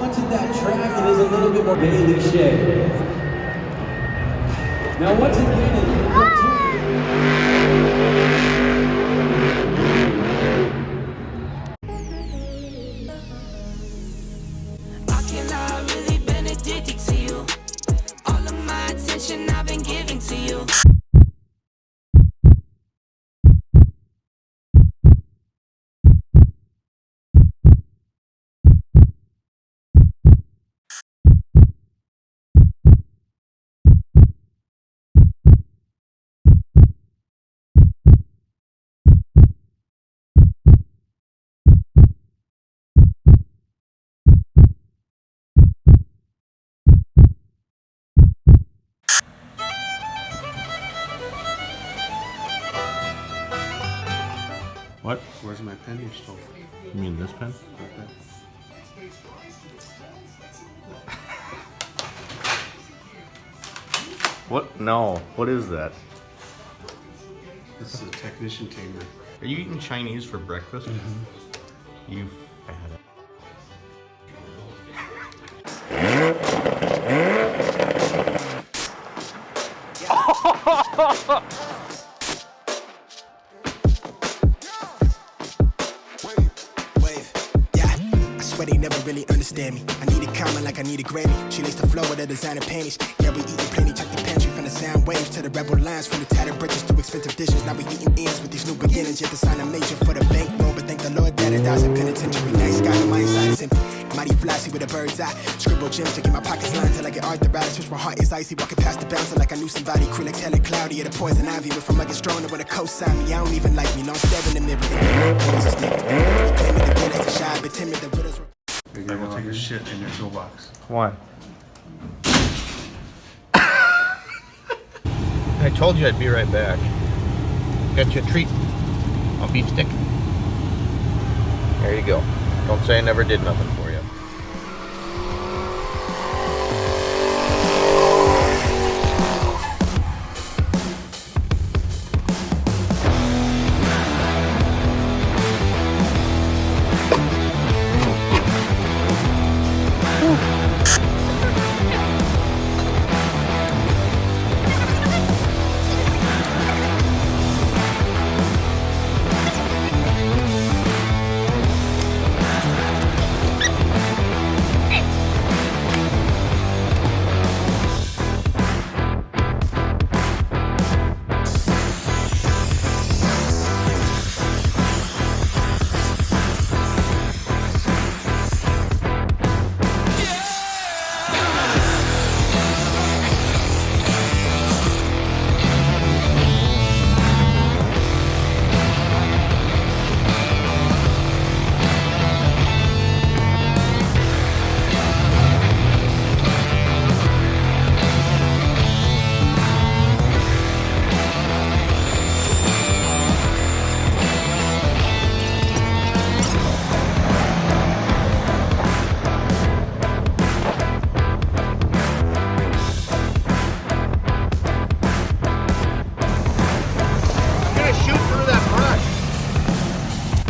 onto that track, it is a little bit more Bailey Shea. Now once again, in What? Where's my pen you stole? You mean this pen? Okay. What? No. What is that? This is a technician tamer. Are you eating Chinese for breakfast? Mm-hmm. You fat. They never really understand me. I need a comment like I need a Grammy. She lays the flow with her designer panties. Yeah, we eating plenty, check the pantry. From the sound waves to the rebel lines. From the tattered bridges to expensive dishes. Now we eating ends with these new beginnings. Yet the sign a major for the bankroll. But thank the Lord that it dies in penitentiary. Nice guy, my inside is empty. Mighty flashy with a bird's eye. Scribble gems to get my pockets lined till I get arthritis. Switch my heart is icy. Walking past the bouncer like I knew somebody. Krillex hella cloudy. At a poison ivy. Went from like a stronger with a co-sign me. I don't even like me. No, I'm staring in the mirror. Always a nigga. Claim me the goodness to shy, but timid the riddles. I will take a shit in your toolbox. Why? I told you I'd be right back. Got you a treat. A beef stick. There you go. Don't say I never did nothing for you.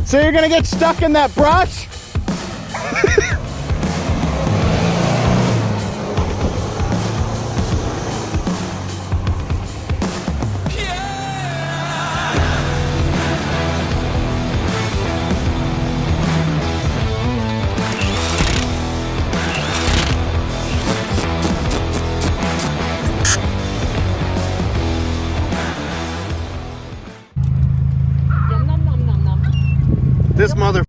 So you're gonna get stuck in that brush? This mother.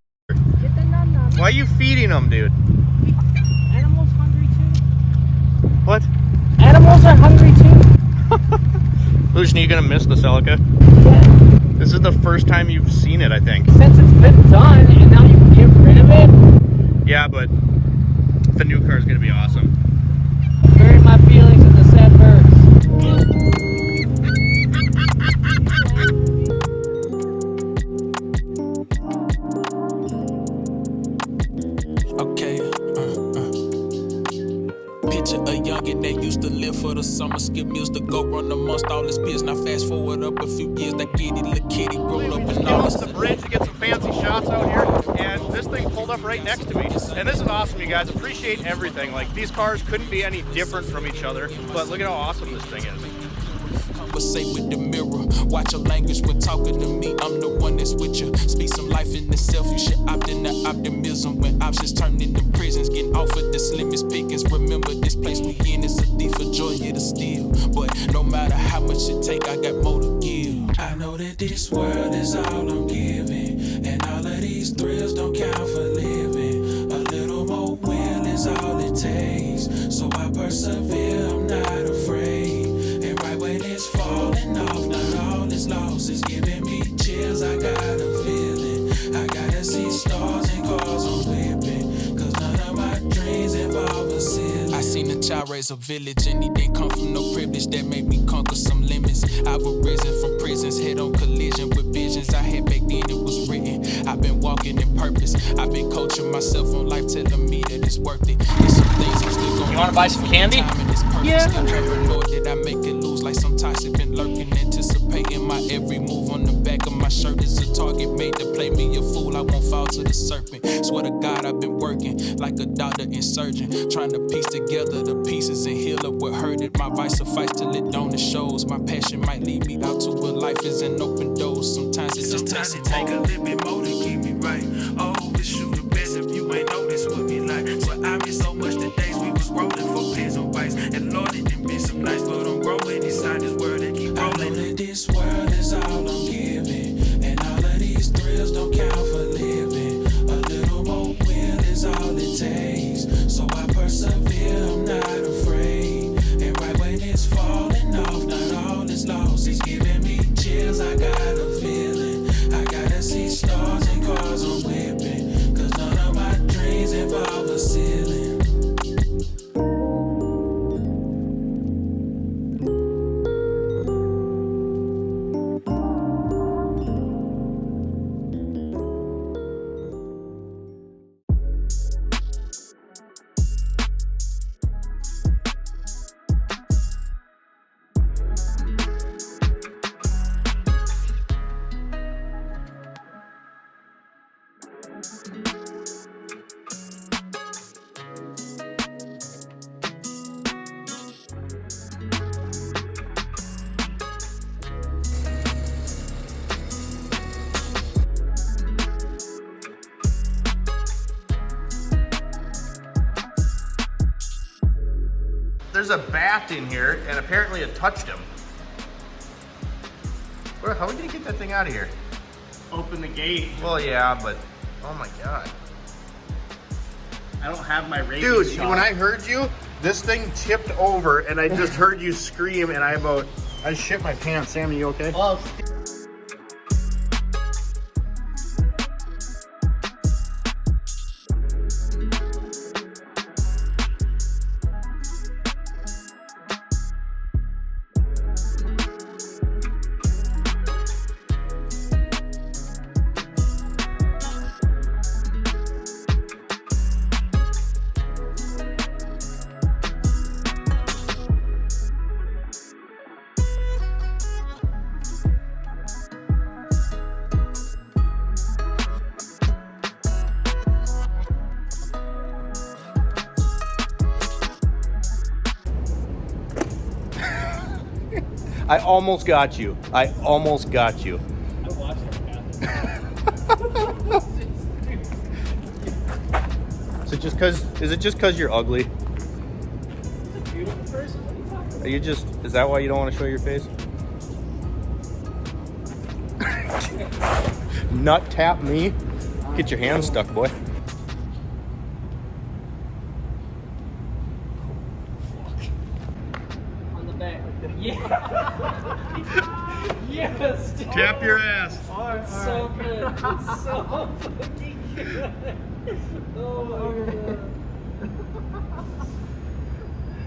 Why are you feeding them, dude? Animals hungry too. What? Animals are hungry too. Lucian, are you gonna miss the Celica? Yeah. This is the first time you've seen it, I think. Since it's been done and now you can get rid of it. Yeah, but the new car is gonna be awesome. Bury my feelings in the sad birds. Okay, Picture a youngin' that used to live for the summer, skip meals to go run amongst all his peers. Now fast forward up a few years, that giddy little kitty growed up and all. Cross the bridge to get some fancy shots out here, and this thing pulled up right next to me. And this is awesome, you guys. Appreciate everything. Like, these cars couldn't be any different from each other, but look at how awesome this thing is. Conversate with the mirror. Watch your language when talking to me. I'm the one that's with you. Speak some life in itself. You should opt in the optimism when options turn into prisons. Getting offered the slimmest pickings. Remember, this place we in is a thief for joy, to steal. But no matter how much it take, I got more to give. I know that this world is all I'm giving, and all of these thrills don't count for living. A little more will is all it takes. So I persevere. I'm not afraid. When it's falling off, not all is lost. It's giving me chills, I got a feeling. I gotta see stars and cars I'm whipping, cause none of my dreams involve a ceiling. I seen a child raise a village, and he didn't come from no privilege that made me conquer some limits. I've arisen from prisons, head on collision with visions I had back then, it was written. I've been walking in purpose. I've been coaching myself on life, telling me that it's worth it. There's some things I'm still gonna. You wanna buy some candy? Yeah. Still paranoid that I make it lose like some toxic been lurking, anticipating my every move. On the back of my shirt is a target made to play me a fool. I won't fall to the serpent. Swear to God, I've been working like a doctor and surgeon, trying to piece together the pieces and heal up what hurted. My vice suffice till it don't it shows. My passion might lead me out to a life is an open door. Sometimes it just takes a little bit more to keep me right. Oh, wish you the best if you ain't know this would be like. So I miss so much the days we was rolling for pins and whites. And Lord, it done been some nights, but I'm growing inside this world and keep rolling. I know that this world is all I'm giving, and all of these thrills don't count for living. A little more will is all it takes. So I persevere, I'm not afraid. And right when it's falling off, not all is lost. It's giving me chills, I got a feeling. I gotta see stars and cars I'm whipping, cause none of my dreams involve a ceiling. There's a bat in here, and apparently it touched him. Bro, how are we gonna get that thing out of here? Open the gate. Well, yeah, but oh my god. I don't have my rabies Dude, shot. when I heard you, this thing tipped over, and I just heard you scream, and I shit my pants. Sam, are you okay? Well, I almost got you. I almost got you. I watched that. Is it just cause you're ugly? He's a beautiful person. What are you talking about? Are you just, is that why you don't want to show your face? Nut tap me? Get your hand stuck, boy. On the back. Yeah. Yes. Dude. Tap your ass. It's so good. It's so fucking good. Oh my god.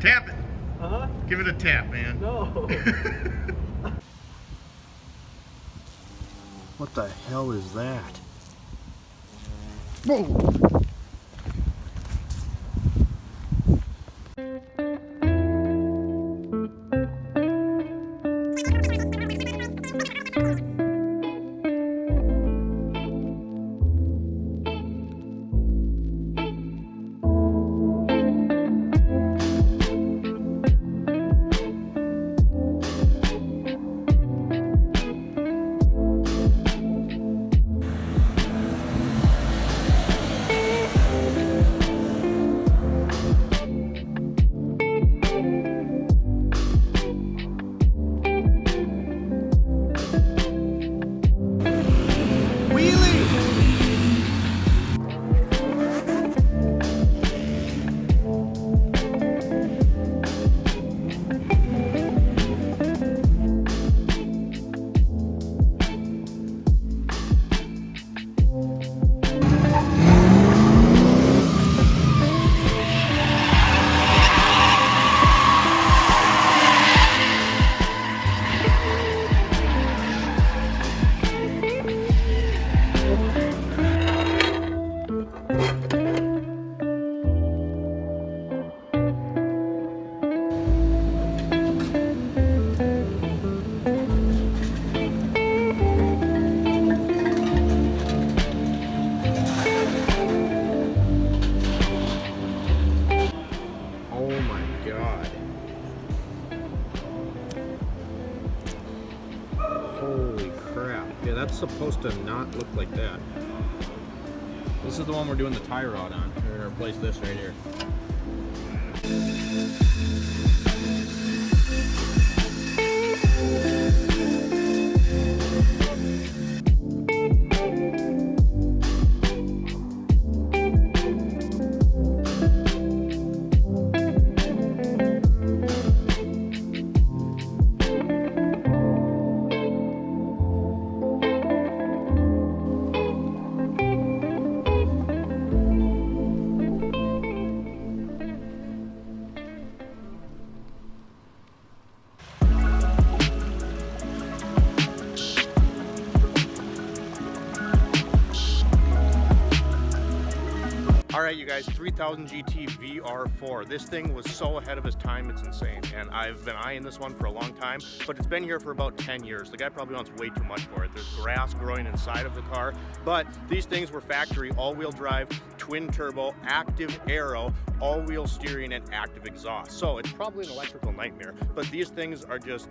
Tap it. Huh? Give it a tap, man. No. What the hell is that? supposed to not look like that. This is the one we're doing the tie rod on. We're gonna replace this right here. Alright you guys, 3000 GT VR4. This thing was so ahead of its time, it's insane. And I've been eyeing this one for a long time, but it's been here for about 10 years. The guy probably wants way too much for it. There's grass growing inside of the car, but these things were factory all-wheel drive, twin turbo, active aero, all-wheel steering, and active exhaust. So it's probably an electrical nightmare, but these things are just...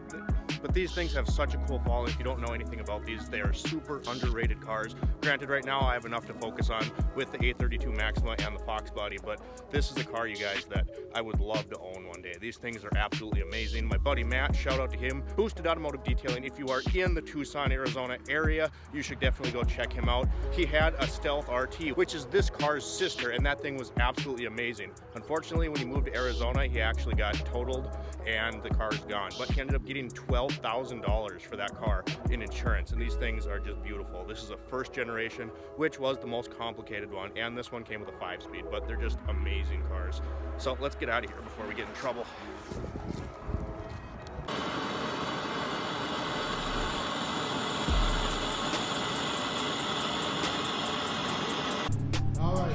But these things have such a cool following. If you don't know anything about these, they are super underrated cars. Granted, right now I have enough to focus on with the A32 Maxima and the Fox body, but this is a car, you guys, that I would love to own one day. These things are absolutely amazing. My buddy Matt, shout out to him, Boosted Automotive Detailing. If you are in the Tucson, Arizona area, you should definitely go check him out. He had a Stealth RT, which is this car's sister, and that thing was absolutely amazing. Unfortunately, when he moved to Arizona, he actually got totaled and the car's gone, but he ended up getting $12,000 for that car in insurance, and these things are just beautiful. This is a first generation, which was the most complicated one, and this one came with a 5-speed, but they're just amazing cars. So let's get out of here before we get in trouble.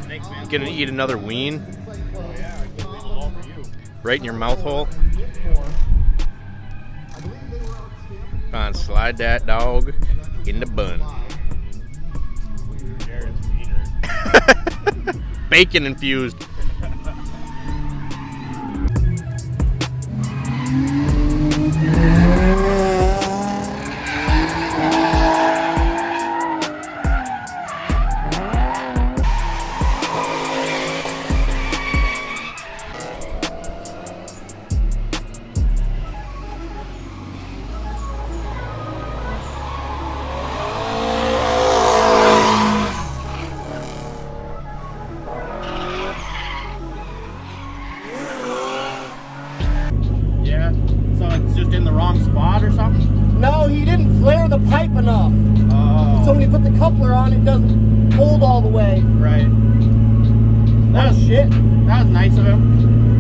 Thanks, man. Gonna eat another ween? Right in your mouth hole? Come on, slide that dog in the bun. Bacon infused. No, he didn't flare the pipe enough. Oh. So when you put the coupler on, it doesn't hold all the way. Right. That was shit. That was nice of him.